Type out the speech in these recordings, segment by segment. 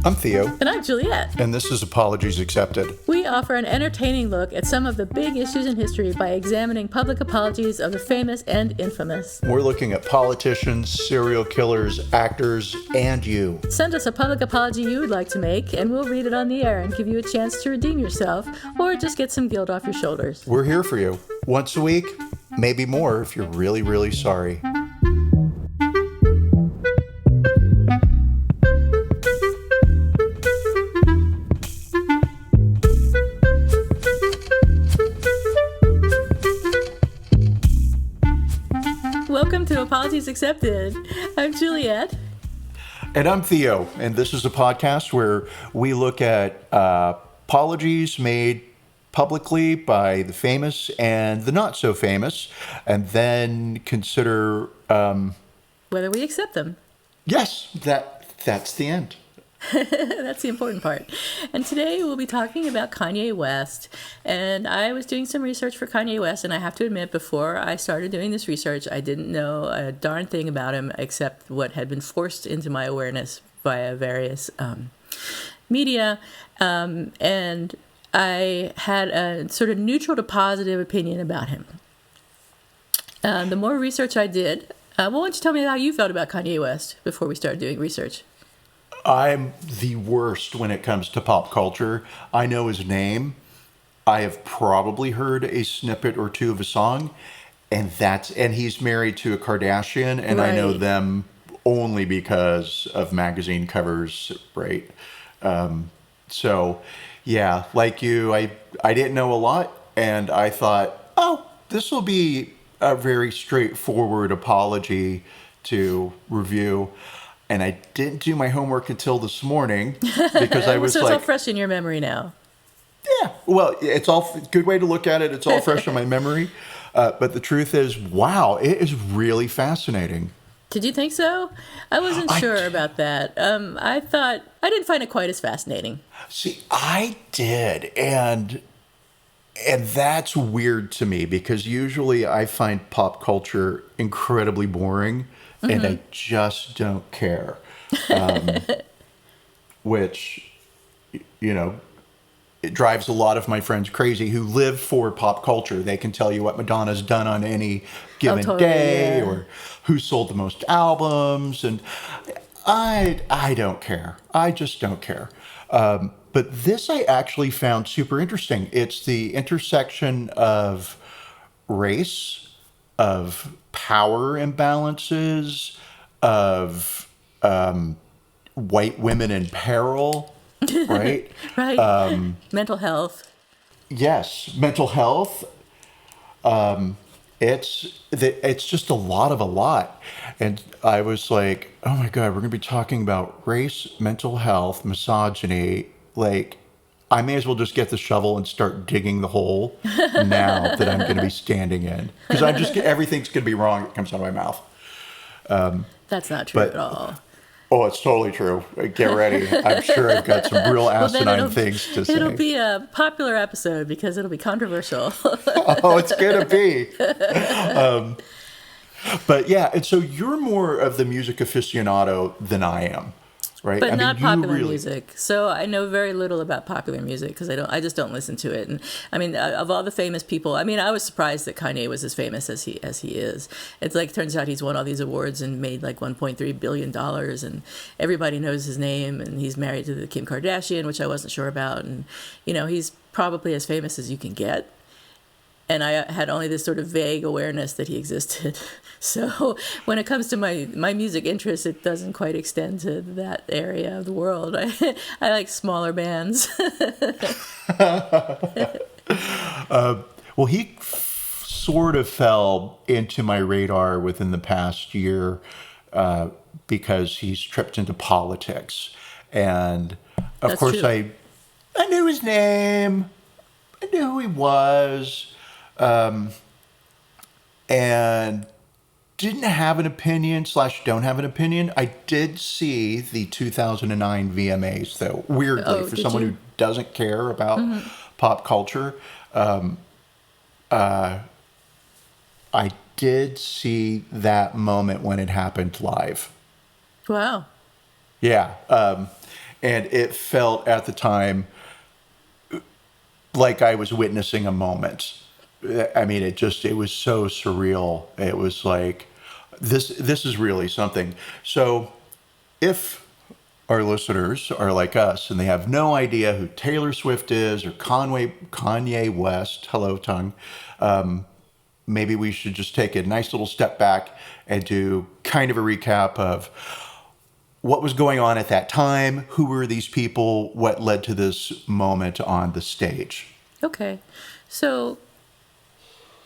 I'm Theo. And I'm Juliet. And this is Apologies Accepted. We offer an entertaining look at some of the big issues in history by examining public apologies of the famous and infamous. We're looking at politicians, serial killers, actors, and you. Send us a public apology you would like to make, and we'll read it on the air and give you a chance to redeem yourself, or just get some guilt off your shoulders. We're here for you. Once a week, maybe more if you're really, really sorry. Welcome to Apologies Accepted. I'm Juliet. And I'm Theo, and this is a podcast where we look at apologies made publicly by the famous and the not so famous, and then consider whether we accept them. Yes, that's the end. That's the important part. And today we'll be talking about Kanye West. And I was doing some research for Kanye West, and I have to admit, before I started doing this research, I didn't know a darn thing about him except what had been forced into my awareness via various media. And I had a sort of neutral to positive opinion about him. The more research I did, why don't you tell me how you felt about Kanye West before we started doing research? I'm the worst when it comes to pop culture. I know his name. I have probably heard a snippet or two of a song, and he's married to a Kardashian, and right. I know them only because of magazine covers, right? So, yeah, like you, I didn't know a lot, and I thought, oh, this will be a very straightforward apology to review. And I didn't do my homework until this morning because I was so like... it's all fresh in your memory now. Yeah, well, it's all good way to look at it. It's all fresh in my memory. But the truth is, wow, it is really fascinating. Did you think so? I wasn't sure about that. I didn't find it quite as fascinating. See, I did. And that's weird to me because usually I find pop culture incredibly boring. Mm-hmm. And I just don't care, which, you know, it drives a lot of my friends crazy who live for pop culture. They can tell you what Madonna's done on any given day or who sold the most albums. And I don't care. I just don't care. But this I actually found super interesting. It's the intersection of race, of power imbalances, of white women in peril, right? Right. Mental health. Yes, mental health. It's just a lot. And I was like, oh my God, we're going to be talking about race, mental health, misogyny. Like, I may as well just get the shovel and start digging the hole now that I'm going to be standing in. Because everything's going to be wrong that comes out of my mouth. That's not true at all. Oh, it's totally true. Get ready. I'm sure I've got some real asinine things to say. It'll be a popular episode because it'll be controversial. Oh, it's going to be. But yeah, and so you're more of the music aficionado than I am. Right? But not popular music. So I know very little about popular music because I just don't listen to it. And I mean, of all the famous people, I mean, I was surprised that Kanye was as famous as he is. It's like, turns out he's won all these awards and made like $1.3 billion, and everybody knows his name, and he's married to the Kim Kardashian, which I wasn't sure about. And, you know, he's probably as famous as you can get. And I had only this sort of vague awareness that he existed. So when it comes to my music interests, it doesn't quite extend to that area of the world. I like smaller bands. Well, he sort of fell into my radar within the past year because he's tripped into politics. And of course, I knew his name. I knew who he was. And didn't have an opinion / don't have an opinion. I did see the 2009 VMAs, though, weirdly, for someone who doesn't care about pop culture. I did see that moment when it happened live. Wow. Yeah. And it felt at the time like I was witnessing a moment. I mean, it was so surreal. It was like, this is really something. So if our listeners are like us and they have no idea who Taylor Swift is or Kanye West, hello tongue, maybe we should just take a nice little step back and do kind of a recap of what was going on at that time, who were these people, what led to this moment on the stage. Okay. So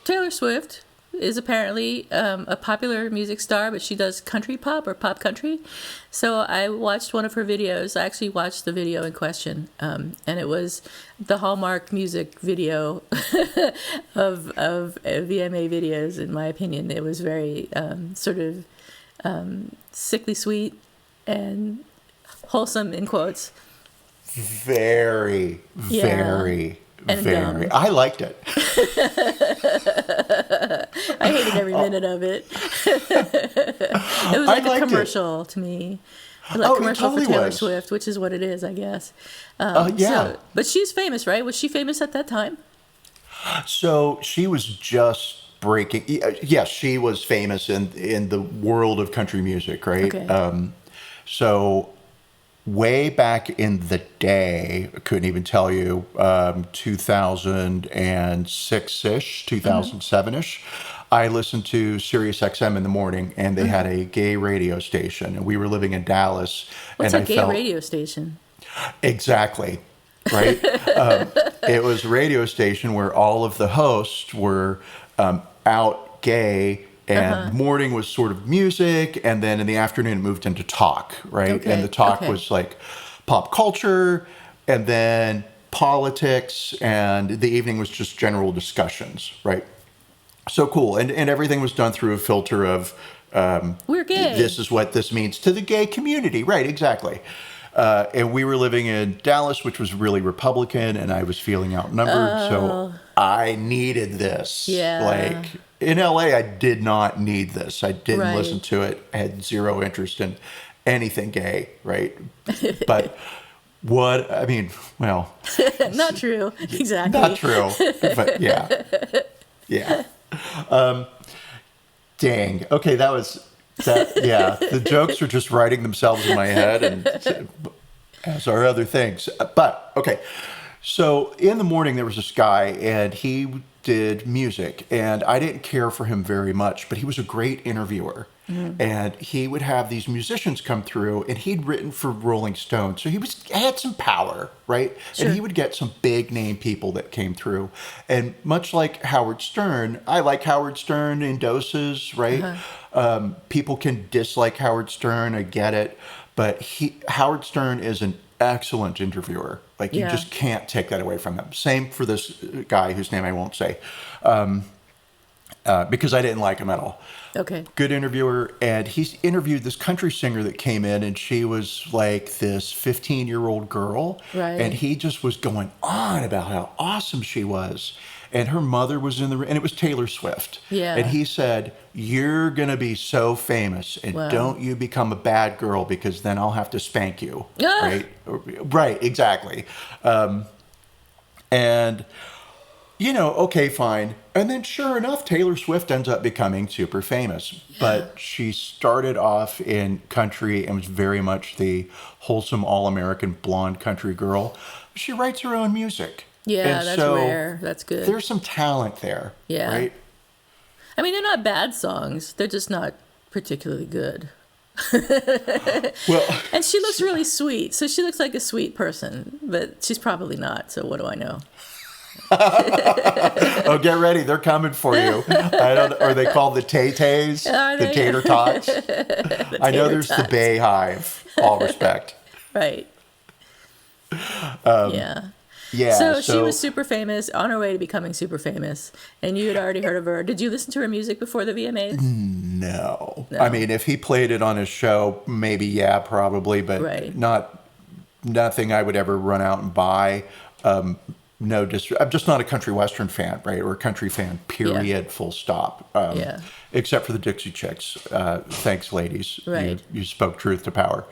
Taylor Swift is apparently a popular music star, but she does country pop or pop country. So I watched one of her videos. I actually watched the video in question, and it was the Hallmark music video of VMA videos. In my opinion, it was very sort of sickly sweet and wholesome in quotes. Very, very. And very. I liked it. I hated every minute of it. It was like a commercial to me. Like commercial totally for Taylor was. Swift, which is what it is, I guess. Yeah. But she's famous, right? Was she famous at that time? So she was just breaking. Yes, she was famous in the world of country music, right? Okay. So way back in the day, I couldn't even tell you, 2006-ish, 2007-ish, I listened to Sirius XM in the morning, and they had a gay radio station, and we were living in Dallas. What's and a gay radio station? Exactly. Right? It was a radio station where all of the hosts were out gay, and morning was sort of music, and then in the afternoon it moved into talk, right? Okay, And the talk was like pop culture, and then politics, and the evening was just general discussions, right? So cool. And everything was done through a filter of We're gay. this is what this means to the gay community. Right, exactly. And we were living in Dallas, which was really Republican, and I was feeling outnumbered. So I needed this. Yeah. Like in LA, I did not need this. I didn't Right. listen to it. I had zero interest in anything gay, right? But what, I mean, well. Not true. Exactly. Not true. But yeah. Yeah. Dang. Okay, that was that. Yeah, the jokes are just writing themselves in my head, and as are other things. But okay, so in the morning there was this guy, and he did music, and I didn't care for him very much, but he was a great interviewer. And he would have these musicians come through, and he'd written for Rolling Stone, so he had some power, right? Sure. And he would get some big name people that came through. And much like Howard Stern, I like Howard Stern in doses, right? People can dislike Howard Stern, I get it, but Howard Stern is an excellent interviewer. Like, you just can't take that away from him. Same for this guy whose name I won't say, because I didn't like him at all. Okay. Good interviewer. And he's interviewed this country singer that came in, and she was like this 15-year-old girl. Right. And he just was going on about how awesome she was. And her mother was in the room, and it was Taylor Swift. Yeah. And he said, "You're going to be so famous, and Wow. don't you become a bad girl, because then I'll have to spank you." Ah. Right? Right, exactly. And, okay, fine. And then sure enough, Taylor Swift ends up becoming super famous. But she started off in country and was very much the wholesome, all-American blonde country girl. She writes her own music. Yeah, And that's so rare. That's good. There's some talent there, Yeah. right? I mean, they're not bad songs. They're just not particularly good. Well, And she looks really sweet. So she looks like a sweet person, but she's probably not. So what do I know? oh, get ready. They're coming for you. Are they called the Tay-Tays? Are The they? Tater Tots? I know there's the Tots. Bay Hive. All respect. Right. Yeah. Yeah. So she was super famous, on her way to becoming super famous, and you had already heard of her. Did you listen to her music before the VMAs? No. I mean, if he played it on his show, maybe, yeah, probably, but Right. nothing I would ever run out and buy. I'm just not a country western fan, right? Or a country fan, period, full stop. Yeah. Except for the Dixie Chicks. Thanks, ladies. Right. You spoke truth to power.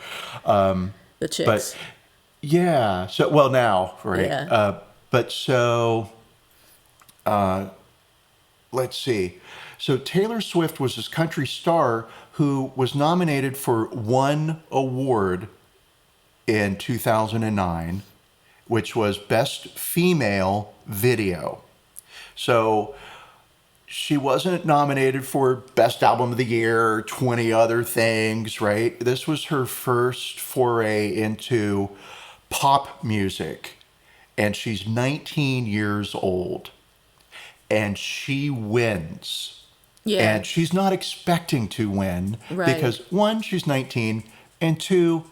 The chicks. Yeah. So, well, now, right? Yeah. But so, let's see. So Taylor Swift was this country star who was nominated for one award in 2009, which was Best Female Video. So she wasn't nominated for Best Album of the Year or 20 other things, right? This was her first foray into pop music. And she's 19 years old. And she wins. Yeah. And she's not expecting to win Right. because one, she's 19, and two,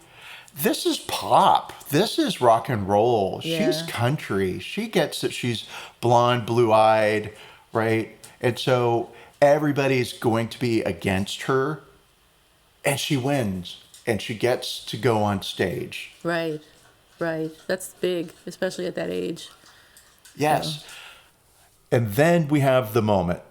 this is pop. This is rock and roll. She's Yeah. country. She gets that she's blonde, blue eyed, right? And so everybody's going to be against her, and she wins, and she gets to go on stage. Right. Right. That's big, especially at that age. So. Yes. And then we have the moment.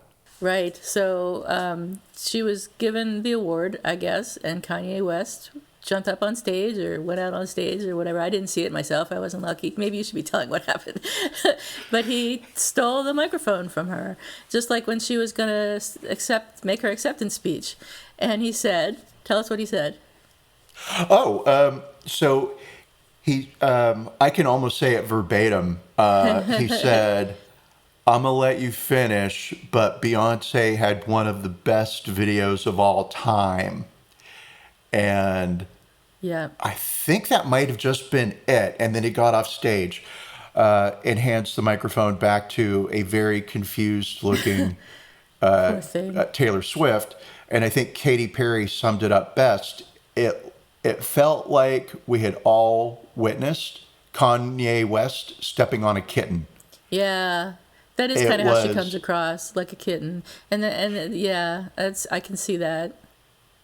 Right. So she was given the award, I guess, and Kanye West jumped up on stage or went out on stage or whatever. I didn't see it myself. I wasn't lucky. Maybe you should be telling what happened. But he stole the microphone from her, just like when she was going to make her acceptance speech. And he said, tell us what he said. So he, I can almost say it verbatim. He said, I'm going to let you finish, but Beyoncé had one of the best videos of all time. And Yeah. I think that might have just been it. And then he got off stage and hands the microphone back to a very confused looking Poor thing. Taylor Swift. And I think Katy Perry summed it up best. It felt like we had all witnessed Kanye West stepping on a kitten. Yeah. That is It kind of how she was- comes across, like a kitten. Yeah, I can see that.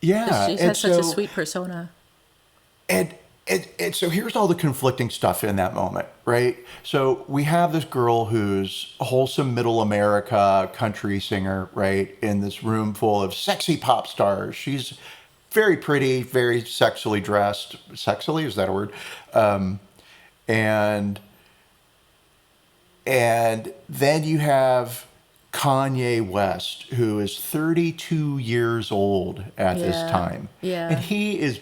Yeah. She has such a sweet persona. And so here's all the conflicting stuff in that moment, right? So we have this girl who's a wholesome middle America country singer, right? In this room full of sexy pop stars. She's very pretty, very sexually dressed. Sexily, is that a word? And then you have Kanye West, who is 32 years old at this Yeah, time. yeah. And he is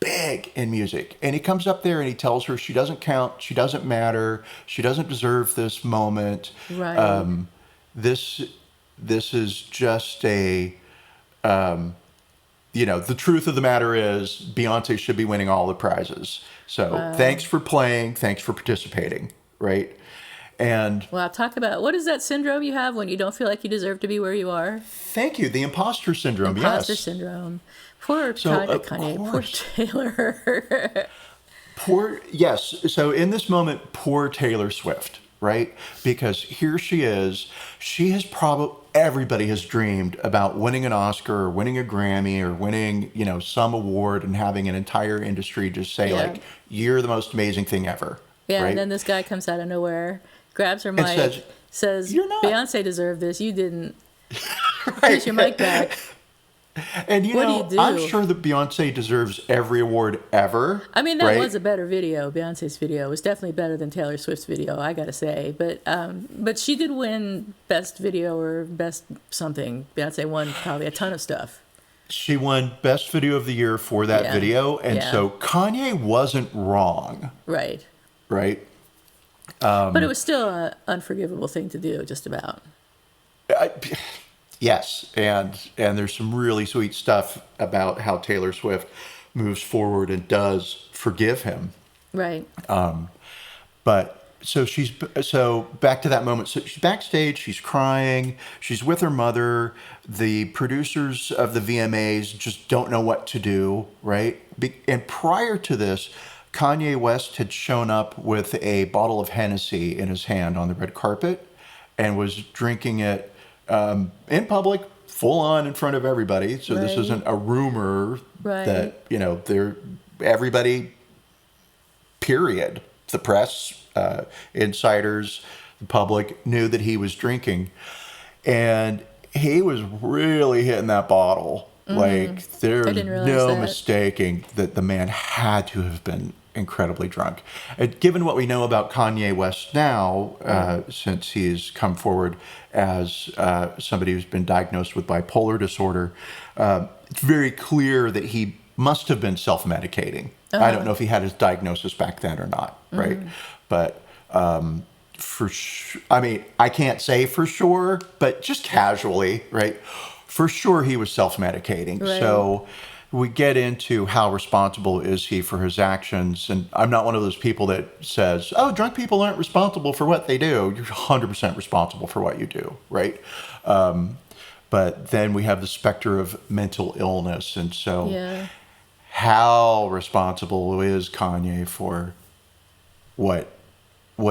big in music. And he comes up there and he tells her she doesn't count, she doesn't matter, she doesn't deserve this moment. Right. This is just a the truth of the matter is Beyonce should be winning all the prizes. So thanks for playing, thanks for participating, right? And Well, talk about what is that syndrome you have when you don't feel like you deserve to be where you are? thank you, the imposter syndrome. Imposter Yes. syndrome. Poor So, Kanye, of poor course. Taylor. Yes. So in this moment, poor Taylor Swift, right? Because here she is. She has everybody has dreamed about winning an Oscar or winning a Grammy or winning, some award and having an entire industry just say Yeah. like, you're the most amazing thing ever. Yeah, right? and then this guy comes out of nowhere, grabs her mic, says, "You're not." Beyonce deserved this, you didn't. Right. Here's your mic back. And What do you I'm do? sure that Beyonce deserves every award ever. I mean, that right? was a better video. Beyonce's video was definitely better than Taylor Swift's video, I gotta say. But she did win best video or best something. Beyonce won probably a ton of stuff. She won Best Video of the Year for that Yeah. video. And Yeah. so Kanye wasn't wrong, Right. right? But it was still an unforgivable thing to do, just about. Yes, and there's some really sweet stuff about how Taylor Swift moves forward and does forgive him. Right. But so back to that moment. So she's backstage, she's crying, she's with her mother. The producers of the VMAs just don't know what to do, right? And prior to this, Kanye West had shown up with a bottle of Hennessy in his hand on the red carpet and was drinking it in public, full on in front of everybody. So this Right. isn't a rumor Right. that everybody, period. The press, insiders, the public knew that he was drinking. And he was really hitting that bottle. Like, I there's didn't realize no that. mistaking that the man had to have been incredibly drunk. Given what we know about Kanye West now, since he's come forward as somebody who's been diagnosed with bipolar disorder, it's very clear that he must have been self-medicating. I don't know if he had his diagnosis back then or not, right? But I mean, I can't say for sure, but just casually, right? For sure he was self-medicating. Right. So we get into how responsible is he for his actions. And I'm not one of those people that says, oh, drunk people aren't responsible for what they do. You're 100% responsible for what you do, right? But then we have the specter of mental illness. And so how responsible is Kanye for what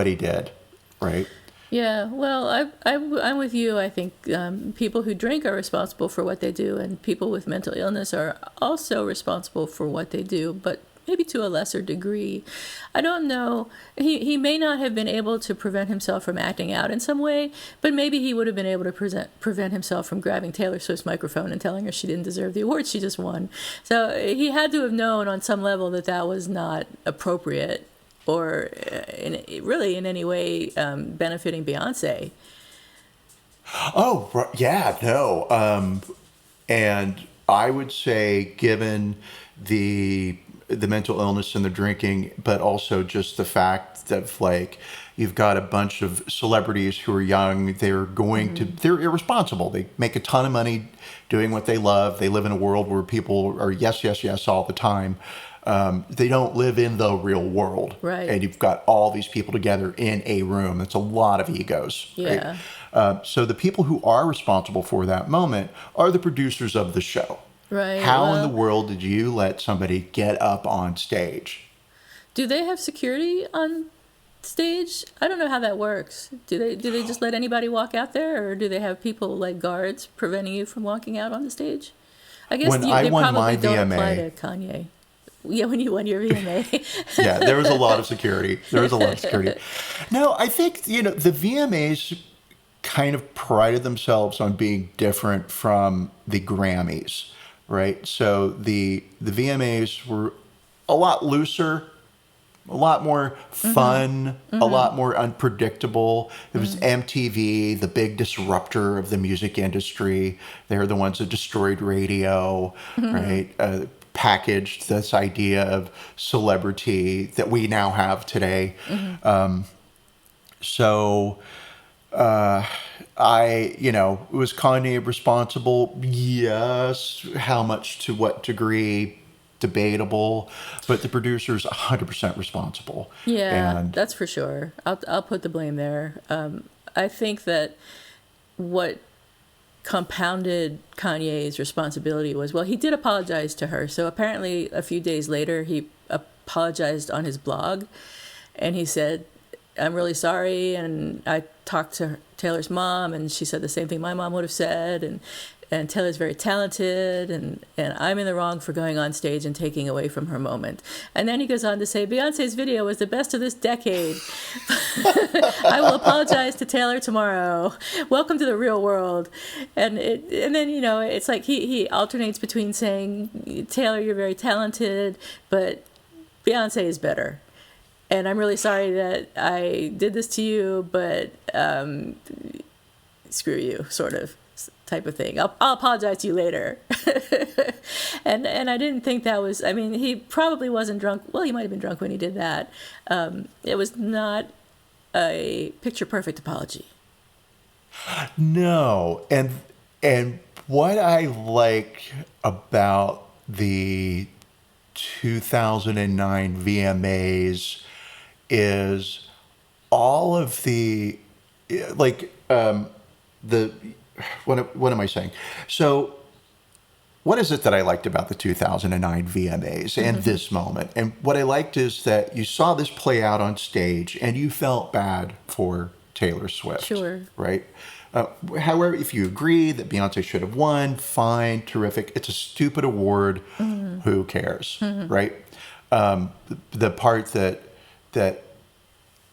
he did, right? Yeah, well, I'm with you. I think people who drink are responsible for what they do, and people with mental illness are also responsible for what they do, but maybe to a lesser degree. I don't know. He may not have been able to prevent himself from acting out in some way, but maybe he would have been able to prevent himself from grabbing Taylor Swift's microphone and telling her she didn't deserve the award she just won. So he had to have known on some level that that was not appropriate, or really in any way benefiting Beyoncé. Oh, yeah, no. And I would say, given the mental illness and the drinking, but also just the fact that, like, you've got a bunch of celebrities who are young, they're irresponsible. They make a ton of money doing what they love. They live in a world where people are yes, yes, yes all the time. They don't live in the real world. Right. And you've got all these people together in a room. That's a lot of egos. Yeah. Right? So the people who are responsible for that moment are the producers of the show. Right. How in the world did you let somebody get up on stage? Do they have security on stage? I don't know how that works. Do they just let anybody walk out there, or do they have people like guards preventing you from walking out on the stage? I guess When they I won probably my don't VMA, apply to Kanye. Yeah, when you won your VMA. Yeah, there was a lot of security. No, I think, the VMAs kind of prided themselves on being different from the Grammys, right? So the VMAs were a lot looser, a lot more fun, a lot more unpredictable. It was MTV, the big disruptor of the music industry. They're the ones that destroyed radio, right? Packaged this idea of celebrity that we now have today. Was Kanye responsible? Yes. How much, to what degree? Debatable. But the producer's 100% responsible. Yeah, And that's for sure. I'll put the blame there. I think that what compounded Kanye's responsibility was, well, he did apologize to her. So apparently a few days later, he apologized on his blog, and he said, I'm really sorry, and I talked to Taylor's mom, and she said the same thing my mom would have said, and Taylor's very talented, and I'm in the wrong for going on stage and taking away from her moment. And then he goes on to say, Beyonce's video was the best of this decade. I will apologize to Taylor tomorrow. Welcome to the real world. And then, it's like he alternates between saying, Taylor, you're very talented, but Beyonce is better. And I'm really sorry that I did this to you, but screw you, sort of type of thing. I'll apologize to you later. and I didn't think that was, he probably wasn't drunk. Well, he might have been drunk when he did that. It was not a picture-perfect apology. no. And what I like about the 2009 VMAs is all of the, what am I saying? So what is it that I liked about the 2009 VMAs and this moment? And what I liked is that you saw this play out on stage and you felt bad for Taylor Swift. Sure. Right? However, if you agree that Beyonce should have won, fine, terrific. It's a stupid award. Who cares? Right? The part that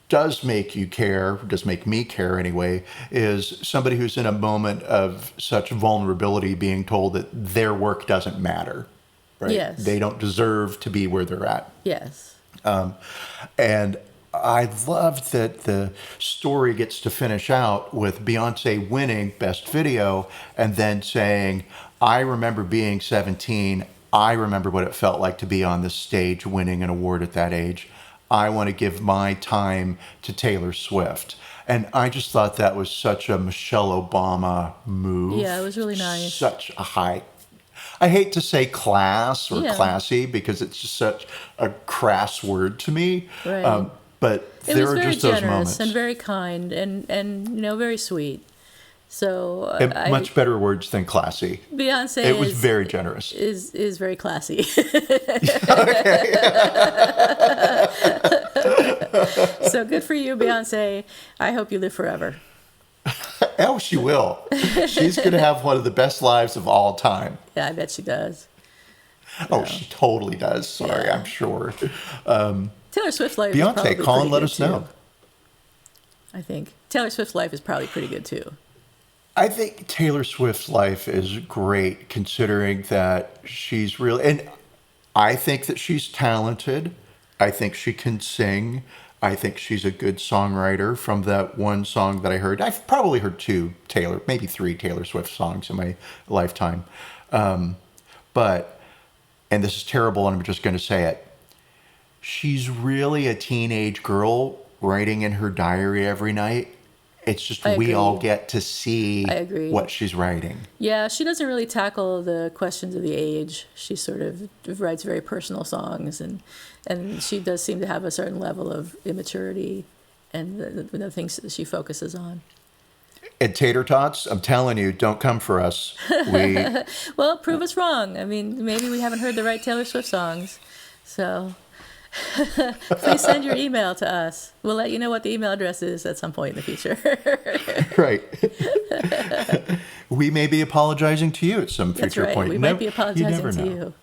does make you care, does make me care anyway, is somebody who's in a moment of such vulnerability being told that their work doesn't matter, right? Yes. They don't deserve to be where they're at. Yes. And I loved that the story gets to finish out with Beyonce winning Best Video and then saying, I remember being 17. I remember what it felt like to be on the stage winning an award at that age. I want to give my time to Taylor Swift. And I just thought that was such a Michelle Obama move. Yeah, it was really nice. Such a high, I hate to say class or Yeah. classy because it's just such a crass word to me. Right. But It there was are very just those generous moments. and very kind and very sweet. So And much better words than classy. Beyonce It was very generous. is very classy. So good for you, Beyonce. I hope you live forever. Oh, she will. She's going to have one of the best lives of all time. Yeah, I bet she does. Oh, she totally does. Sorry, Yeah. I'm sure. Taylor Swift's life is probably Beyonce, call and pretty let good, us know. too, I think. Taylor Swift's life is probably pretty good too. I think Taylor Swift's life is great considering that she's really, and I think that she's talented. I think she can sing. I think she's a good songwriter from that one song that I heard. I've probably heard maybe three Taylor Swift songs in my lifetime. But, and this is terrible and I'm just going to say it, she's really a teenage girl writing in her diary every night. It's just I we agree. all get to see I agree. what she's writing. Yeah, she doesn't really tackle the questions of the age. She sort of writes very personal songs, and she does seem to have a certain level of immaturity and the things that she focuses on. And Tater Tots, I'm telling you, don't come for us. Well, prove us wrong. I mean, maybe we haven't heard the right Taylor Swift songs. So please send your email to us. We'll let you know what the email address is at some point in the future. Right. We may be apologizing to you at some That's future right. point. We No, might be apologizing never to know.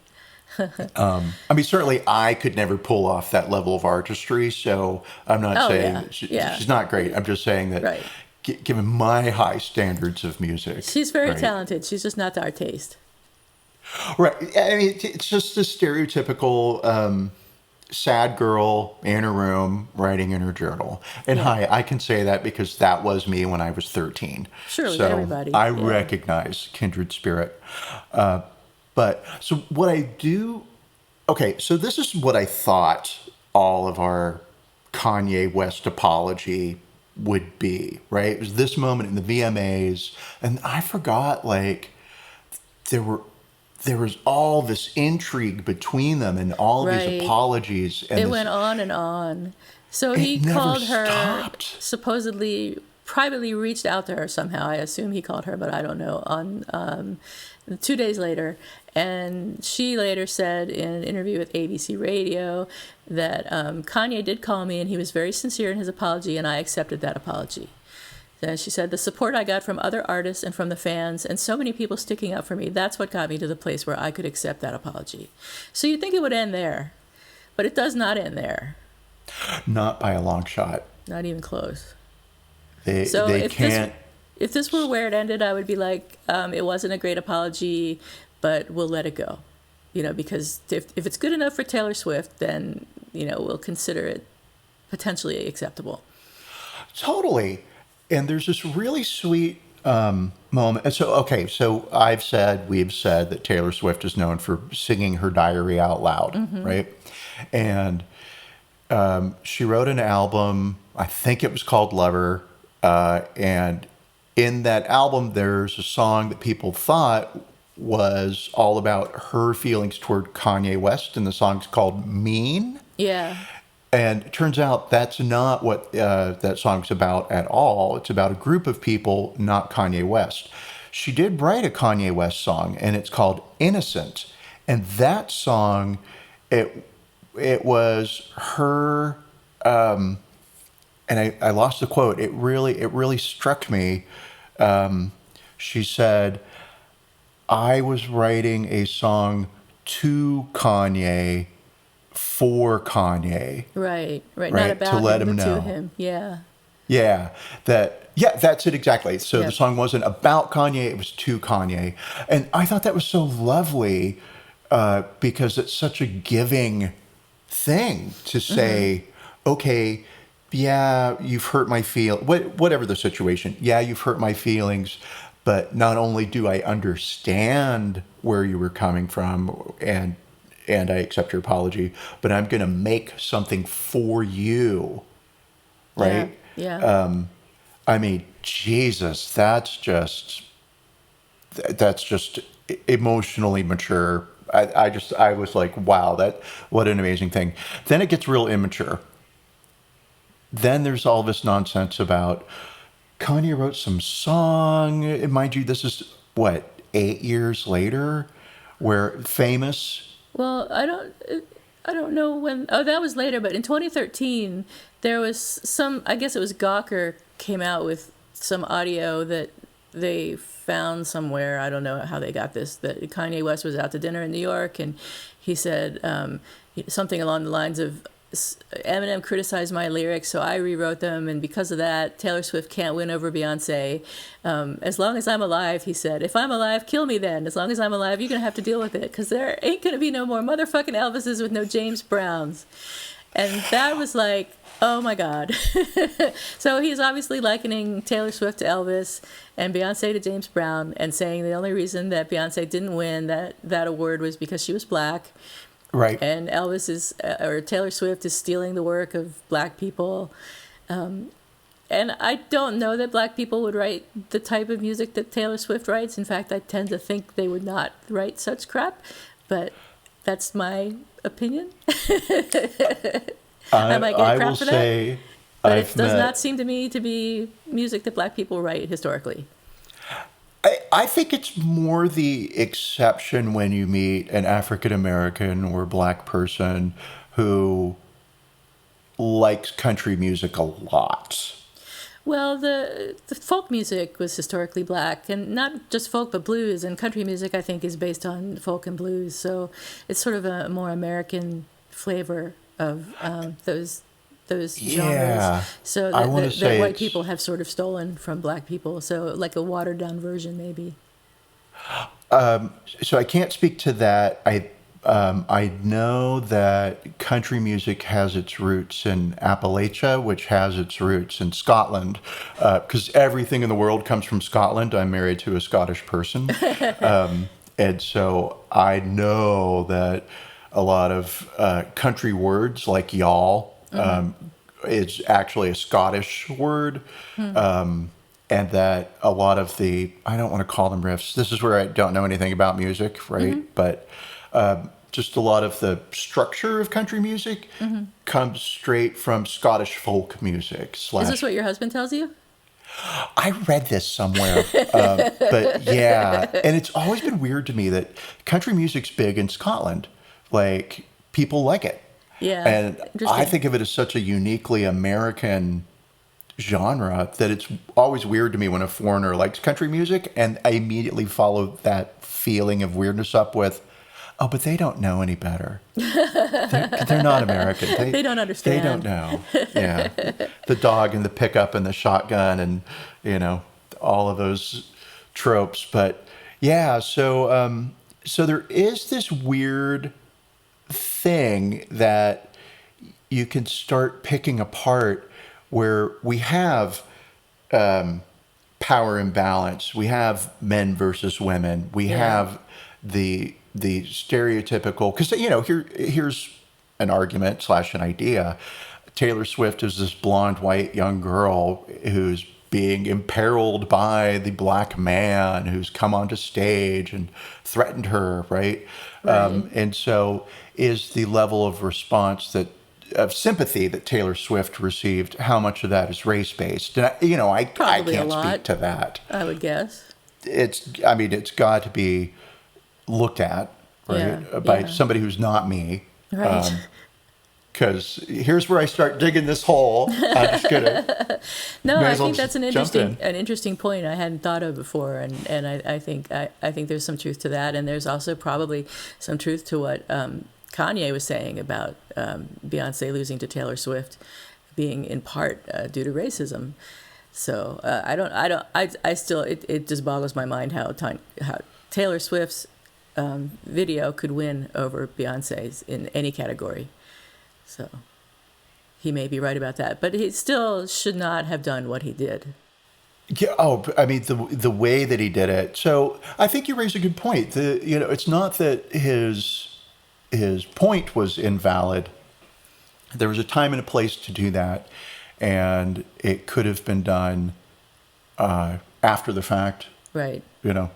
you. I mean, certainly I could never pull off that level of artistry, so I'm not Oh, saying yeah. that Yeah. she's not great. I'm just saying that Right. given my high standards of music. She's very right? talented. She's just not to our taste. Right. I mean, it's just a stereotypical sad girl in a room writing in her journal. And Yeah. hi, I can say that because that was me when I was 13. Sure, with so everybody, I yeah. recognize kindred spirit. But so what I do, okay, so this is what I thought all of our Kanye West apology would be, right? It was this moment in the VMAs, and I forgot, like, there was all this intrigue between them and all Right. these apologies. And It this, went on and on. So he never called her, stopped. supposedly privately reached out to her somehow. I assume he called her, but I don't know. On 2 days later, and she later said in an interview with ABC Radio that Kanye did call me and he was very sincere in his apology, and I accepted that apology. And she said, the support I got from other artists and from the fans and so many people sticking up for me, that's what got me to the place where I could accept that apology. So you'd think it would end there, but it does not end there. Not by a long shot. Not even close. They So if can't. If this were where it ended, I would be like, it wasn't a great apology, but we'll let it go. Because if it's good enough for Taylor Swift, then, we'll consider it potentially acceptable. Totally. And there's this really sweet moment. And so we've said that Taylor Swift is known for singing her diary out loud, right? And she wrote an album, I think it was called Lover. And in that album, there's a song that people thought was all about her feelings toward Kanye West, and the song's called Mean. Yeah. And it turns out that's not what that song's about at all. It's about a group of people, not Kanye West. She did write a Kanye West song, and it's called Innocent. And that song, it was her, and I lost the quote. It really struck me. She said, I was writing a song to Kanye for Kanye. Right. Not Right, about to let him, him but know. to him. Yeah. Yeah, that's it exactly. So Yeah. the song wasn't about Kanye, it was to Kanye. And I thought that was so lovely because it's such a giving thing to say, okay, yeah, you've hurt my whatever the situation. Yeah, you've hurt my feelings, but not only do I understand where you were coming from and I accept your apology, but I'm going to make something for you, right? Yeah. I mean, Jesus, that's just emotionally mature. I was like, wow, what an amazing thing. Then it gets real immature. Then there's all this nonsense about Kanye wrote some song. And mind you, this is what, 8 years later, where famous. Well, I don't know when. Oh, that was later, but in 2013, there was some. I guess it was Gawker came out with some audio that they found somewhere. I don't know how they got this. That Kanye West was out to dinner in New York, and he said something along the lines of, Eminem criticized my lyrics, so I rewrote them, and because of that, Taylor Swift can't win over Beyonce. As long as I'm alive, he said, if I'm alive, kill me then. As long as I'm alive, you're going to have to deal with it, because there ain't going to be no more motherfucking Elvises with no James Browns. And that was like, oh my God. So he's obviously likening Taylor Swift to Elvis and Beyonce to James Brown, and saying the only reason that Beyonce didn't win that award was because she was black. Right. And or Taylor Swift is stealing the work of black people. And I don't know that black people would write the type of music that Taylor Swift writes. In fact, I tend to think they would not write such crap. But that's my opinion. I might get crap for that. But it does not seem to me to be music that black people write historically. I think it's more the exception when you meet an African American or black person who likes country music a lot. Well, the folk music was historically black, and not just folk, but blues. And country music, I think, is based on folk and blues. So it's sort of a more American flavor of those genres. So that white people have sort of stolen from black people. So like a watered down version, maybe. So I can't speak to that. I know that country music has its roots in Appalachia, which has its roots in Scotland, because everything in the world comes from Scotland. I'm married to a Scottish person. And so I know that a lot of country words like y'all, is actually a Scottish word. And that a lot of I don't want to call them riffs. This is where I don't know anything about music, right? But just a lot of the structure of country music comes straight from Scottish folk music. Is this what your husband tells you? I read this somewhere, but yeah. And it's always been weird to me that country music's big in Scotland. Like, people like it. Yeah. And I think of it as such a uniquely American genre that it's always weird to me when a foreigner likes country music, and I immediately follow that feeling of weirdness up with, oh, but they don't know any better. They're not American. They don't understand. They don't know. Yeah. The dog and the pickup and the shotgun and, all of those tropes. But yeah, so there is this weird thing that you can start picking apart where we have power imbalance, we have men versus women, we have the stereotypical, because here's an argument / an idea. Taylor Swift is this blonde white young girl who's being imperiled by the black man who's come onto stage and threatened her, right? And so is the level of response of sympathy that Taylor Swift received, how much of that is race-based? And I can't speak to that. I would guess. It's got to be looked at, right, by somebody who's not me. Right. Because here's where I start digging this hole. I'm just gonna. No, I think that's an interesting point I hadn't thought of before, and I think there's some truth to that, and there's also probably some truth to what Kanye was saying about Beyonce losing to Taylor Swift being in part due to racism. So I still it just boggles my mind how Taylor Swift's video could win over Beyonce's in any category. So he may be right about that, but he still should not have done what he did. Yeah. Oh, I mean, the way that he did it. So I think you raise a good point. It's not that his point was invalid. There was a time and a place to do that, and it could have been done after the fact. Right.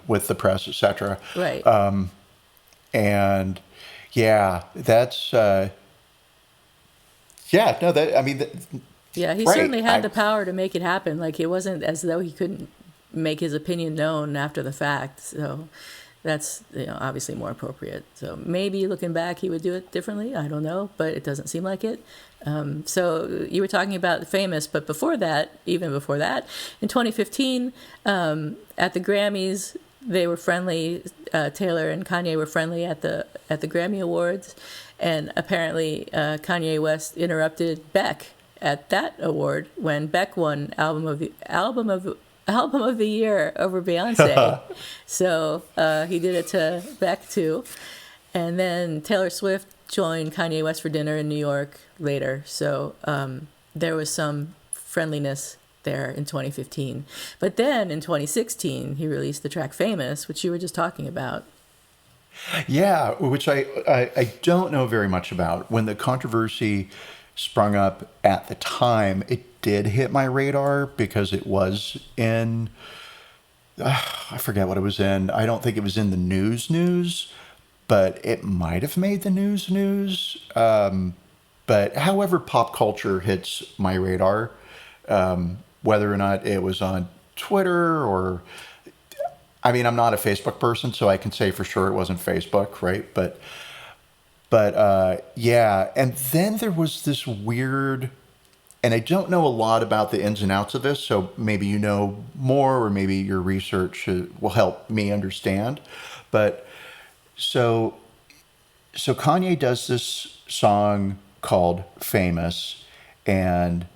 With the press, etc. Right. And yeah, that's yeah. No, that I mean. Yeah, he right. certainly had the power to make it happen. Like, it wasn't as though he couldn't make his opinion known after the fact. So that's, obviously more appropriate. So maybe looking back, he would do it differently. I don't know, but it doesn't seem like it. So you were talking about Famous, but before that, even before that, in 2015, at the Grammys, they were friendly. Taylor and Kanye were friendly at the Grammy Awards, and apparently Kanye West interrupted Beck at that award when Beck won album of the year over Beyonce. So he did it to Beck too, and then Taylor Swift joined Kanye West for dinner in New York later. So there was some friendliness there in 2015, but then in 2016 he released the track "Famous," which you were just talking about. Yeah, which I don't know very much about. When the controversy sprung up at the time, it did hit my radar because it was in, I forget what it was in. I don't think it was in the news, but it might have made the news. But however pop culture hits my radar, whether or not it was on Twitter or, I mean, I'm not a Facebook person, so I can say for sure it wasn't Facebook, right? But yeah, and then there was this weird, and I don't know a lot about the ins and outs of this, so maybe you know more, or maybe your research will help me understand. But so Kanye does this song called "Famous," and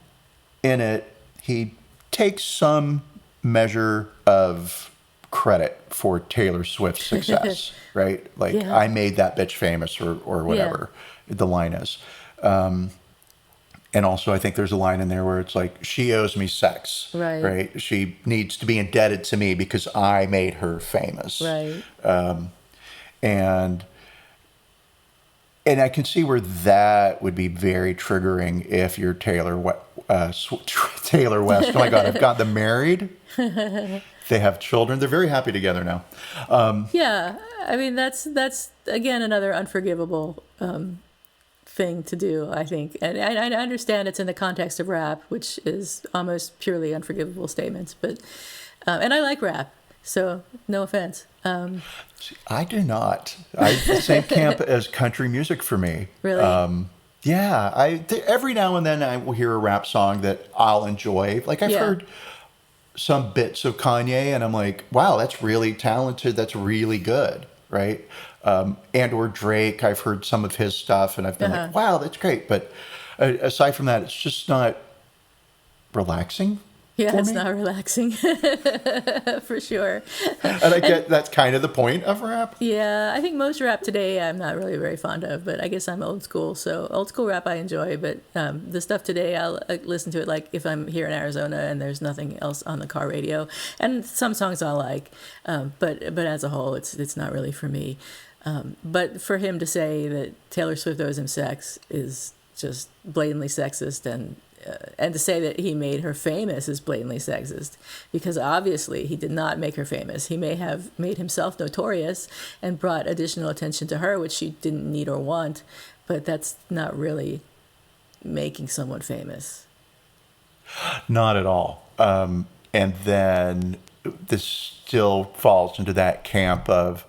in it he takes some measure of credit for Taylor Swift's success, right? Like, Yeah. I made that bitch famous, or whatever the line is. And also, I think there's a line in there where it's like, she owes me sex, Right. She needs to be indebted to me because I made her famous. Right. And I can see where that would be very triggering if you're Taylor West. Oh my God, I've got them married. They have children. They're very happy together now. Yeah, I mean, that's again another unforgivable thing to do, I think. And I understand it's in the context of rap, which is almost purely unforgivable statements. But and I like rap, so no offense. I do not. The same camp as country music for me. Really? Yeah, every now and then I will hear a rap song that I'll enjoy. Like, I've heard some bits of Kanye, and I'm like, wow, that's really talented. That's really good, right? And or Drake, I've heard some of his stuff, and I've been like, wow, that's great. But aside from that, it's just not relaxing. Yeah, it's not relaxing, for sure. And I get that's kind of the point of rap. Yeah, I think most rap today I'm not really very fond of, but I guess I'm old school. So old school rap I enjoy, but the stuff today I'll listen to it like if I'm here in Arizona and there's nothing else on the car radio. And some songs I like, but as a whole, it's not really for me. But for him to say that Taylor Swift owes him sex is just blatantly sexist, and to say that he made her famous is blatantly sexist, because obviously he did not make her famous. He may have made himself notorious and brought additional attention to her, which she didn't need or want, but that's not really making someone famous. Not at all. And then this still falls into that camp of,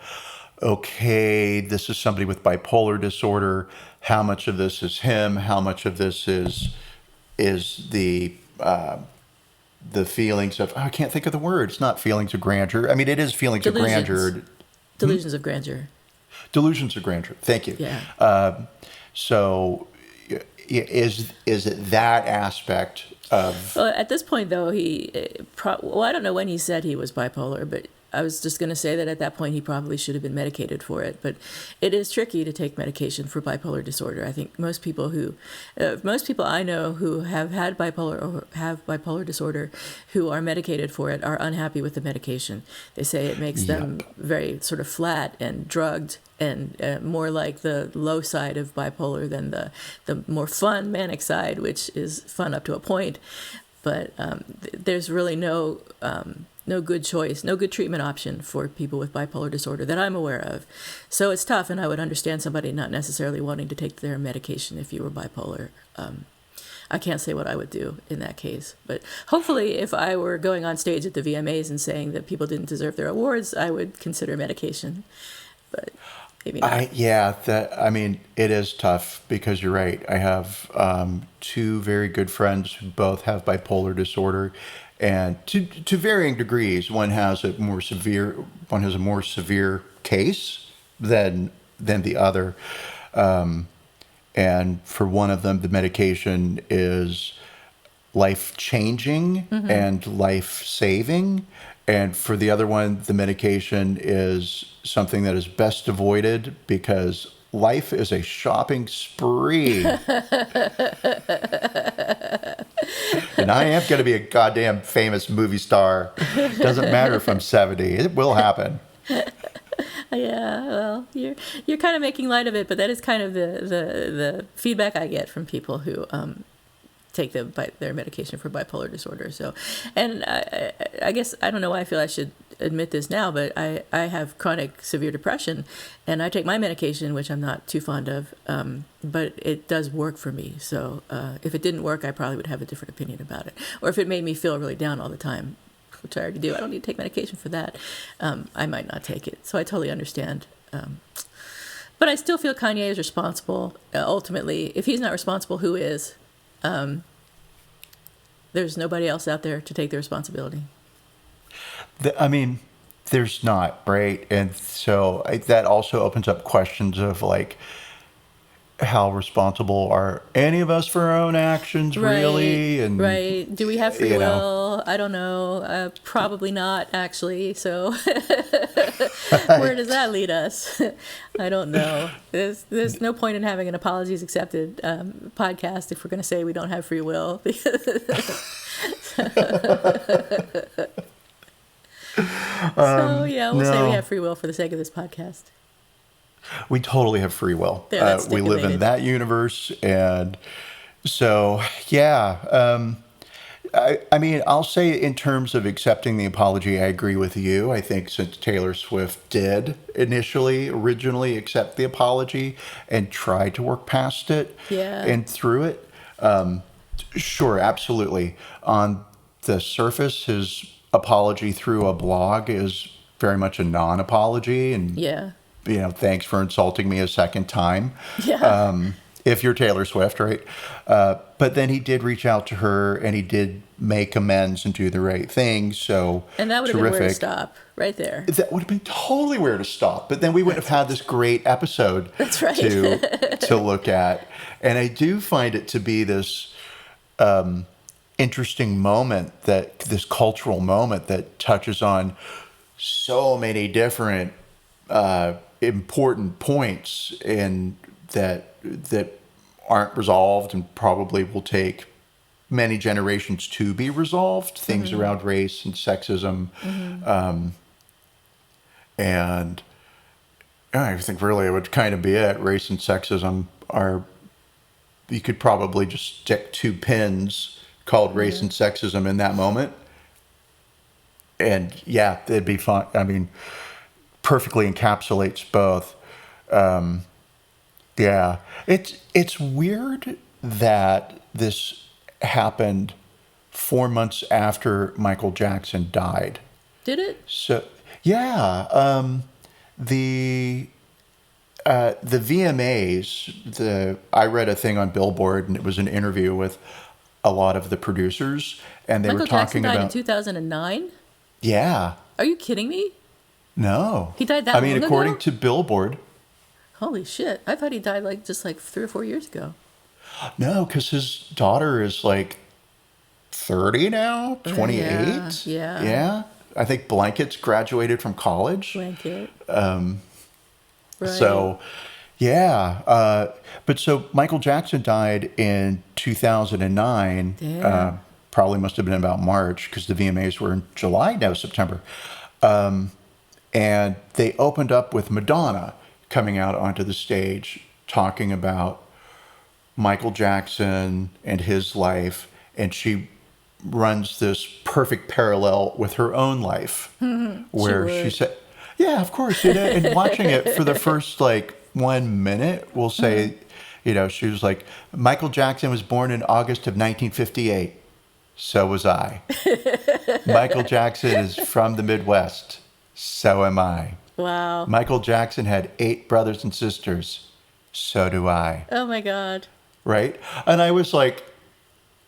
okay, this is somebody with bipolar disorder. How much of this is him? How much of this is the feelings of, I can't think of the word. It's not feelings of grandeur. I mean, it is feelings of grandeur. Delusions of grandeur. Delusions of grandeur. Thank you. Yeah. So is it that aspect of... Well, at this point, though, I don't know when he said he was bipolar, but I was just going to say that at that point he probably should have been medicated for it. But it is tricky to take medication for bipolar disorder. I think most people I know who have had bipolar or have bipolar disorder who are medicated for it are unhappy with the medication. They say it makes them very sort of flat and drugged and more like the low side of bipolar than the more fun manic side, which is fun up to a point. But there's really no good choice, no good treatment option for people with bipolar disorder that I'm aware of. So it's tough, and I would understand somebody not necessarily wanting to take their medication if you were bipolar. I can't say what I would do in that case. But hopefully, if I were going on stage at the VMAs and saying that people didn't deserve their awards, I would consider medication. But maybe not. It is tough because you're right. I have two very good friends who both have bipolar disorder, and to varying degrees. One has a more severe case than the other. And for one of them, the medication is life-changing and life-saving. And for the other one, the medication is something that is best avoided because life is a shopping spree. And I am going to be a goddamn famous movie star. Doesn't matter if I'm 70. It will happen. Yeah, well, you're kind of making light of it, but that is kind of the feedback I get from people who take their medication for bipolar disorder. So, and I guess I don't know why I feel I should admit this now, but I have chronic severe depression, and I take my medication, which I'm not too fond of, but it does work for me. So if it didn't work, I probably would have a different opinion about it. Or if it made me feel really down all the time, which I already do, I don't need to take medication for that, I might not take it. So I totally understand. But I still feel Kanye is responsible. Ultimately, if he's not responsible, who is? There's nobody else out there to take the responsibility. There's not, right? And so that also opens up questions of like, how responsible are any of us for our own actions, really? And right. Do we have free will? I don't know. Probably not, actually. So where does that lead us? I don't know. There's no point in having an Apologies Accepted podcast if we're going to say we don't have free will. So yeah, we'll say we have free will for the sake of this podcast. We totally have free will. Yeah, we live in that universe. And so, yeah. I'll say in terms of accepting the apology, I agree with you. I think since Taylor Swift did originally accept the apology and try to work past it and through it, sure, absolutely. On the surface, his apology through a blog is very much a non-apology. And thanks for insulting me a second time. Yeah. If you're Taylor Swift, right? But then he did reach out to her and he did make amends and do the right thing. So and that would have been where to stop, right there. That would have been totally where to stop. But then we wouldn't have had this great episode to look at. And I do find it to be this interesting moment, this cultural moment that touches on so many different important points and that aren't resolved and probably will take many generations to be resolved. Things around race and sexism. And I think really it would kind of be it. Race and sexism you could probably just stick two pins called race and sexism in that moment. And yeah, it'd be fun. Perfectly encapsulates both. It's weird that this happened 4 months after Michael Jackson died. Did it? So yeah, the VMAs. I read a thing on Billboard, and it was an interview with a lot of the producers, and they were talking about Michael Jackson died in 2009. Yeah. Are you kidding me? No. He died that long ago? According to Billboard. Holy shit. I thought he died just 3 or 4 years ago. No, because his daughter is 30 now, 28. Yeah. Yeah. I think Blankets graduated from college. Blanket. Right. So, yeah. But so Michael Jackson died in 2009. Damn. Probably must have been about March because the VMAs were in July, no, September. And they opened up with Madonna coming out onto the stage talking about Michael Jackson and his life. And she runs this perfect parallel with her own life where she said, yeah, of course. And watching it for the first like 1 minute, we'll say, she was like, Michael Jackson was born in August of 1958. So was I. Michael Jackson is from the Midwest. So am I. Wow. Michael Jackson had 8 brothers and sisters. So do I. Oh my God. Right? And I was like,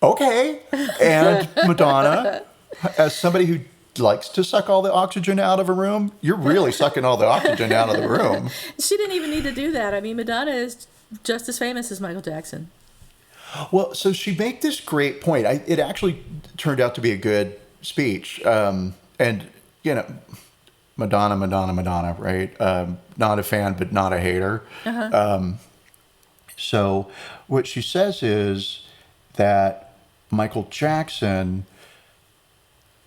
okay. And Madonna, as somebody who likes to suck all the oxygen out of a room, you're really sucking all the oxygen out of the room. She didn't even need to do that. I mean, Madonna is just as famous as Michael Jackson. Well, so she made this great point. It actually turned out to be a good speech. And, Madonna, right? Not a fan, but not a hater. So what she says is that Michael Jackson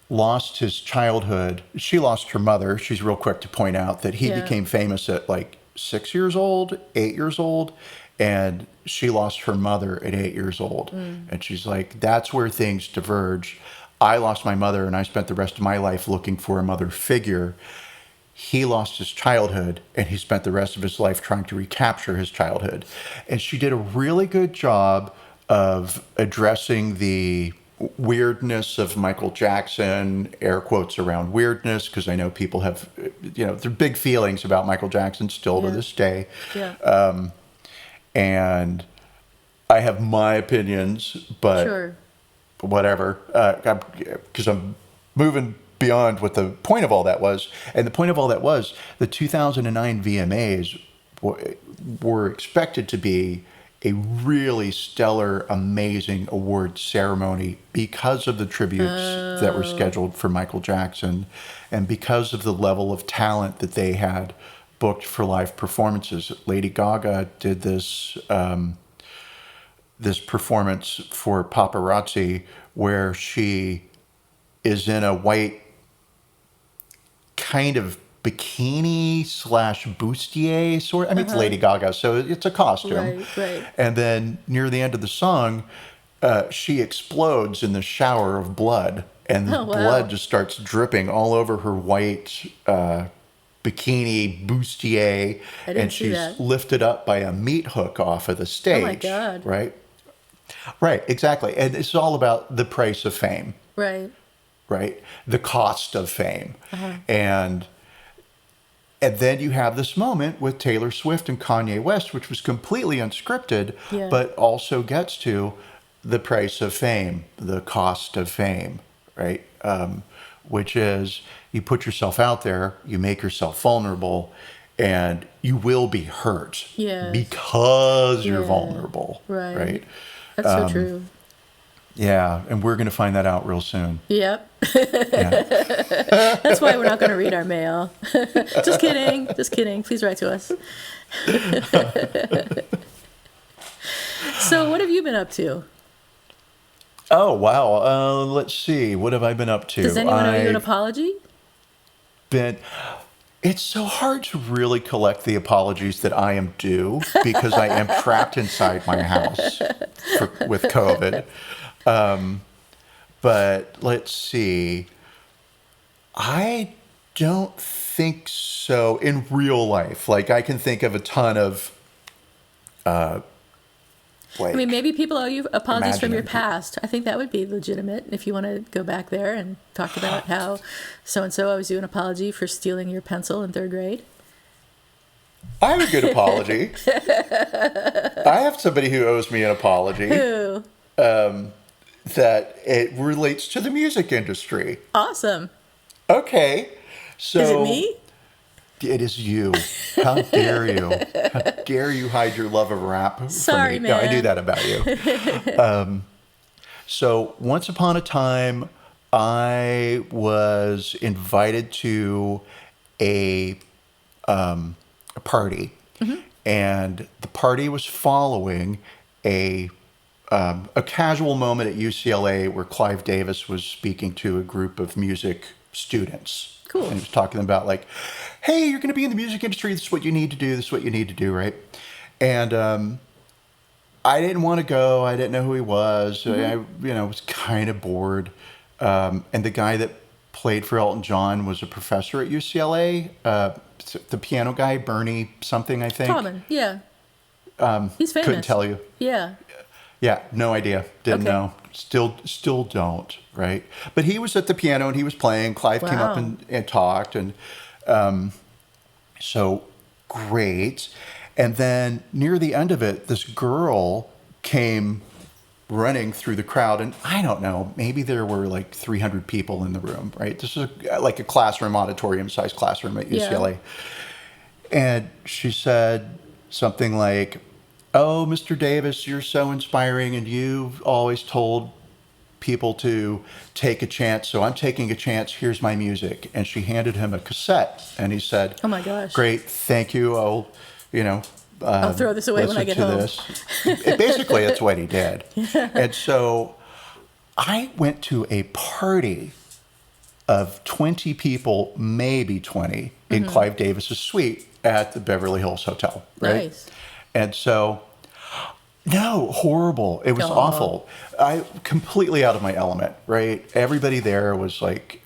lost his childhood. She lost her mother. She's real quick to point out that he became famous at like 6 years old, 8 years old, and she lost her mother at 8 years old. And she's like, that's where things diverge. I lost my mother and I spent the rest of my life looking for a mother figure. He lost his childhood and he spent the rest of his life trying to recapture his childhood. And she did a really good job of addressing the weirdness of Michael Jackson, air quotes around weirdness, because I know people have, there are big feelings about Michael Jackson still to this day. Yeah. And I have my opinions, but Sure. whatever, because I'm moving beyond what the point of all that was. And the point of all that was the 2009 VMAs were expected to be a really stellar, amazing award ceremony because of the tributes that were scheduled for Michael Jackson and because of the level of talent that they had booked for live performances. Lady Gaga did this this performance for Paparazzi where she is in a white kind of bikini / bustier sort. I mean, it's Lady Gaga, so it's a costume. Right. And then near the end of the song, she explodes in the shower of blood, and the blood just starts dripping all over her white bikini bustier, and she's lifted up by a meat hook off of the stage. Oh my God! Right, exactly. And it's all about the price of fame. Right, the cost of fame, and then you have this moment with Taylor Swift and Kanye West, which was completely unscripted, but also gets to the price of fame, the cost of fame, right? Which is you put yourself out there, you make yourself vulnerable, and you will be hurt because you're vulnerable, right? That's so true. Yeah, and we're going to find that out real soon. Yep. That's why we're not going to read our mail. Just kidding. Please write to us. So what have you been up to? Oh, wow. Let's see. What have I been up to? Does anyone owe you an apology? It's so hard to really collect the apologies that I am due because I am trapped inside my house with COVID. But let's see. I don't think so in real life. Like I can think of a ton of, I mean, maybe people owe you apologies from your past. I think that would be legitimate if you want to go back there and talk about how so-and-so owes you an apology for stealing your pencil in 3rd grade. I have a good apology. I have somebody who owes me an apology. Who? That it relates to the music industry. Awesome. Okay. So is it me? It is you. How dare you? How dare you hide your love of rap Sorry, from me? man. No, I knew that about you. So once upon a time, I was invited to a, a party, and the party was following a a casual moment at UCLA where Clive Davis was speaking to a group of music students. Cool. And he was talking about like, hey, you're going to be in the music industry. This is what you need to do. This is what you need to do, right? And I didn't want to go. I didn't know who he was. I, was kind of bored. And the guy that played for Elton John was a professor at UCLA. The piano guy, Bernie something, I think. Common, yeah. He's famous. Couldn't tell you. Yeah. Yeah, no idea. Didn't Okay. know. Still don't, right? But he was at the piano and he was playing. Clive came up Wow. and talked. And so great. And then near the end of it, this girl came running through the crowd. And I don't know, maybe there were like 300 people in the room, right? This is like a classroom, auditorium-sized classroom at UCLA. And she said something like, oh, Mr. Davis, you're so inspiring, and you've always told people to take a chance, so I'm taking a chance. Here's my music. And she handed him a cassette, and he said, Oh my gosh. great, thank you. I'll throw this away when I get home. Basically, that's what he did. And so I went to a party of 20 people, maybe 20, in Clive Davis's suite at the Beverly Hills Hotel, right? Nice. And so, no, horrible. It was Aw. awful. I completely out of my element, right? Everybody there was like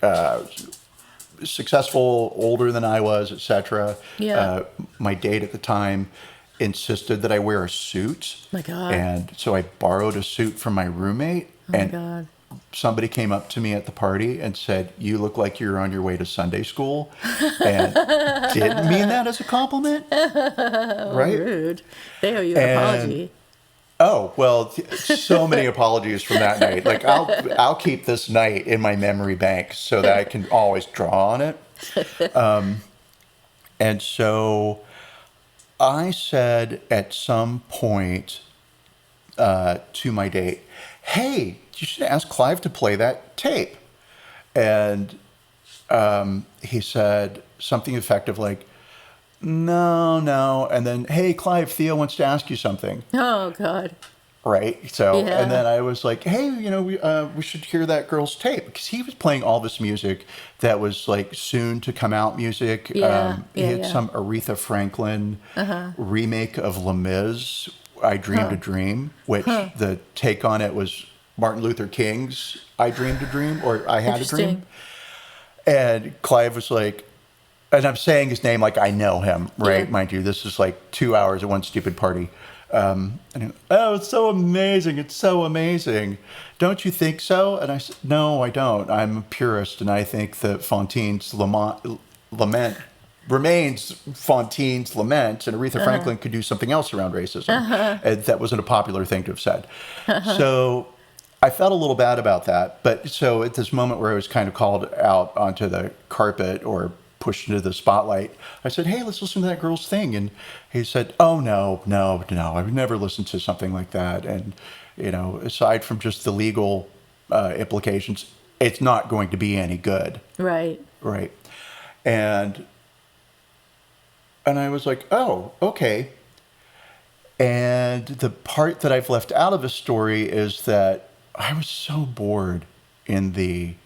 successful, older than I was, etc. Yeah. My date at the time insisted that I wear a suit. My God. And so I borrowed a suit from my roommate. Oh my and God. somebody came up to me at the party and said, you look like you're on your way to Sunday school. And didn't mean that as a compliment. Right? Rude. They owe you an apology. Oh, well, so many apologies from that night. Like I'll keep this night in my memory bank so that I can always draw on it. And so I said at some point to my date, hey, you should ask Clive to play that tape. And he said something effective like, no. And then, hey, Clive, Theo wants to ask you something. Oh, God. Right. So, Yeah. and then I was like, hey, we should hear that girl's tape, because he was playing all this music that was like soon to come out music. Yeah, He had some Aretha Franklin remake of Les Mis, I Dreamed a Dream, which the take on it was Martin Luther King's I Dreamed a Dream, or I Had a Dream. Interesting. And Clive was like, and I'm saying his name like I know him, right? Yeah. Mind you, this is like 2 hours at one stupid party. And he, oh, it's so amazing. It's so amazing. Don't you think so? And I said, no, I don't. I'm a purist, and I think that Fontaine's lament remains Fontaine's lament, and Aretha Franklin could do something else around racism. And that wasn't a popular thing to have said. So I felt a little bad about that. But so at this moment where I was kind of called out onto the carpet or pushed into the spotlight, I said, hey, let's listen to that girl's thing. And he said, oh, no, I would never listen to something like that. And, aside from just the legal implications, it's not going to be any good. Right. Right. And I was like, oh, okay. And the part that I've left out of the story is that I was so bored in the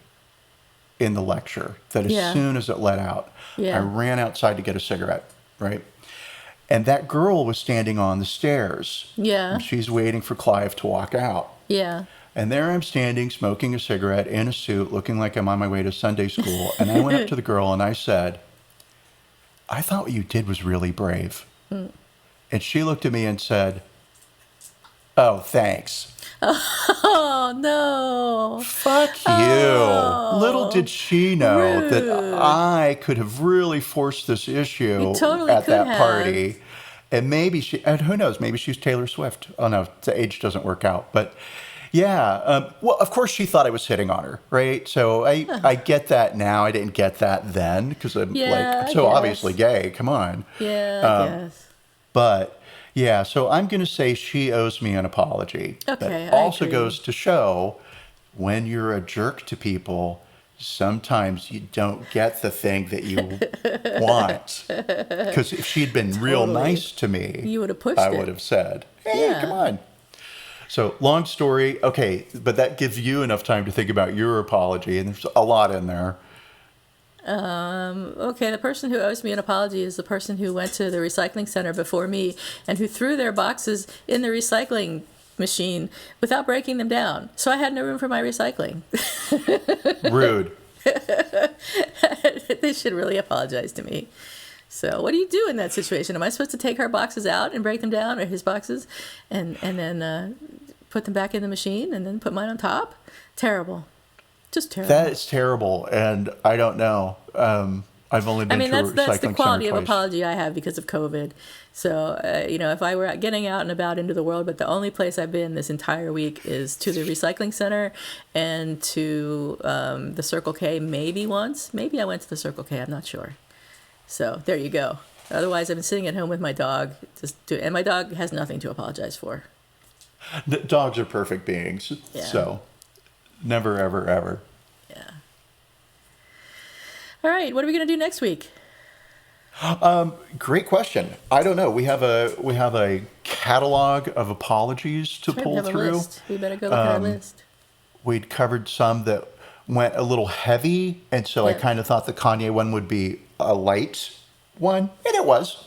lecture that as soon as it let out, I ran outside to get a cigarette, right? And that girl was standing on the stairs. Yeah. And she's waiting for Clive to walk out. Yeah. And there I'm standing, smoking a cigarette in a suit, looking like I'm on my way to Sunday school. And I went up to the girl and I said, I thought what you did was really brave. And she looked at me and said, oh, thanks. Oh, no. Fuck you. Oh, Little did she know rude. that I could have really forced this issue You totally at could that have. party. And maybe and who knows, maybe she's Taylor Swift. Oh no, the age doesn't work out. But yeah, well, of course she thought I was hitting on her, right? So I get that now. I didn't get that then because I'm I so guess. obviously gay. Come on. Yeah, I guess. But yeah, so I'm going to say she owes me an apology. Okay, That I also agree. goes to show when you're a jerk to people, sometimes you don't get the thing that you want. Because if she'd been real nice to me, you would have pushed I it. would have said, hey, come on. So long story. Okay, but that gives you enough time to think about your apology, and there's a lot in there. Okay, the person who owes me an apology is the person who went to the recycling center before me and who threw their boxes in the recycling machine without breaking them down. So I had no room for my recycling. Rude. They should really apologize to me. So what do you do in that situation? Am I supposed to take her boxes out and break them down, or his boxes, and then put them back in the machine and then put mine on top? Terrible. Just terrible. That is terrible, and I don't know. I've only been to a recycling center that's the quality of twice. apology I have because of COVID. So, if I were getting out and about into the world, but the only place I've been this entire week is to the recycling center and to the Circle K maybe once. Maybe I went to the Circle K, I'm not sure. So, there you go. Otherwise, I've been sitting at home with my dog, and my dog has nothing to apologize for. Dogs are perfect beings, so never, ever, ever. Yeah. All right, what are we going to do next week? Great question. I don't know. We have a catalog of apologies to pull through. We better go look at our list. We'd covered some that went a little heavy, and so I kind of thought the Kanye one would be a light one, and it was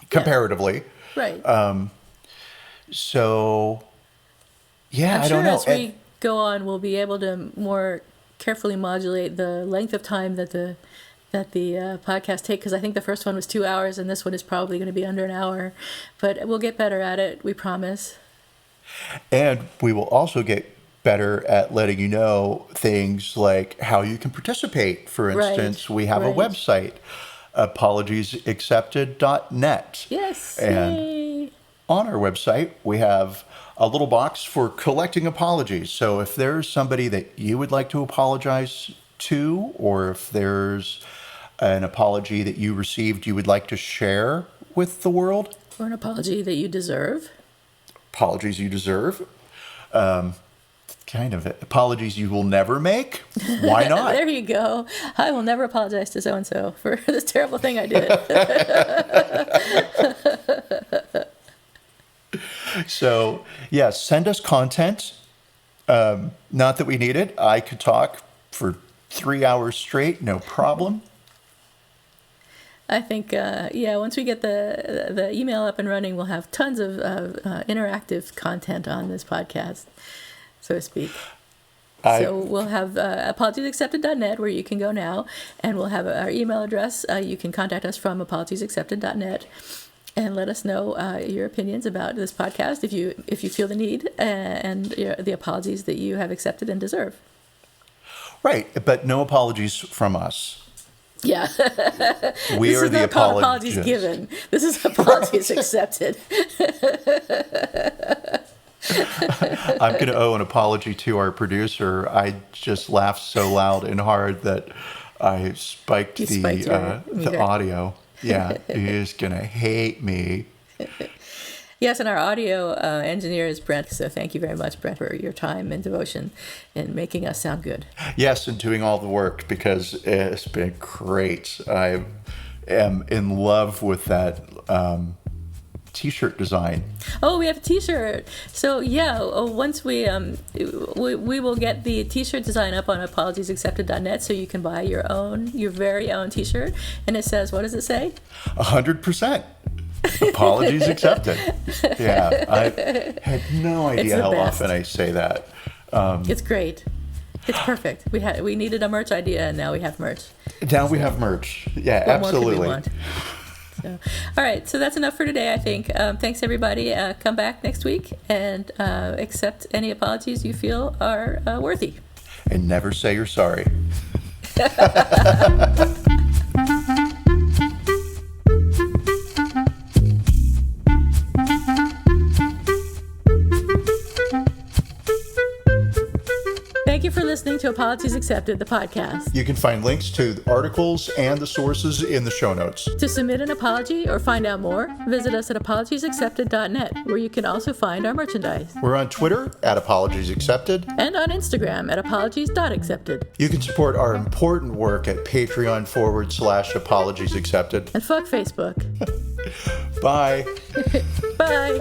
comparatively. Right. So, yeah, I'm I don't know. As we go on, we'll be able to more carefully modulate the length of time that the podcast take, because I think the first one was 2 hours and this one is probably going to be under an hour, but we'll get better at it, we promise. And we will also get better at letting you know things like how you can participate. For instance, we have a website, apologiesaccepted.net. Yes. And yay. On our website, we have a little box for collecting apologies. So if there's somebody that you would like to apologize to, or if there's an apology that you received you would like to share with the world. Or an apology that you deserve. Apologies you deserve. Kind of apologies you will never make. Why not? There you go. I will never apologize to so-and-so for this terrible thing I did. So, yeah, send us content. Not that we need it. I could talk for 3 hours straight, no problem. I think, once we get the email up and running, we'll have tons of interactive content on this podcast, so to speak. So we'll have apologiesaccepted.net, where you can go now, and we'll have our email address. You can contact us from apologiesaccepted.net and let us know your opinions about this podcast if you feel the need, and the apologies that you have accepted and deserve. Right, but no apologies from us. Yeah. We are the apologies given. This is apologies accepted. I'm going to owe an apology to our producer. I just laughed so loud and hard that I spiked the audio. Yeah, he is going to hate me. Yes, and our audio engineer is Brent, so thank you very much, Brent, for your time and devotion in making us sound good. Yes, and doing all the work, because it's been great. I am in love with that T-shirt design. Oh, we have a T-shirt. So once we will get the T-shirt design up on apologiesaccepted.net, so you can buy your very own T-shirt, and it says, what does it say? 100%. Apologies accepted. Yeah, I had no idea how often I say that. It's great. It's perfect. We needed a merch idea, and now we have merch. Now we have merch. Yeah, what absolutely. More could we want? So, all right, so that's enough for today, I think. Thanks, everybody. Come back next week and accept any apologies you feel are worthy. And never say you're sorry. Thank you for listening to Apologies Accepted, the podcast. You can find links to the articles and the sources in the show notes. To submit an apology or find out more, visit us at apologiesaccepted.net, where you can also find our merchandise. We're on Twitter at Apologies Accepted. And on Instagram at apologies.accepted. You can support our important work at Patreon.com/Apologies Accepted. And fuck Facebook. Bye. Bye.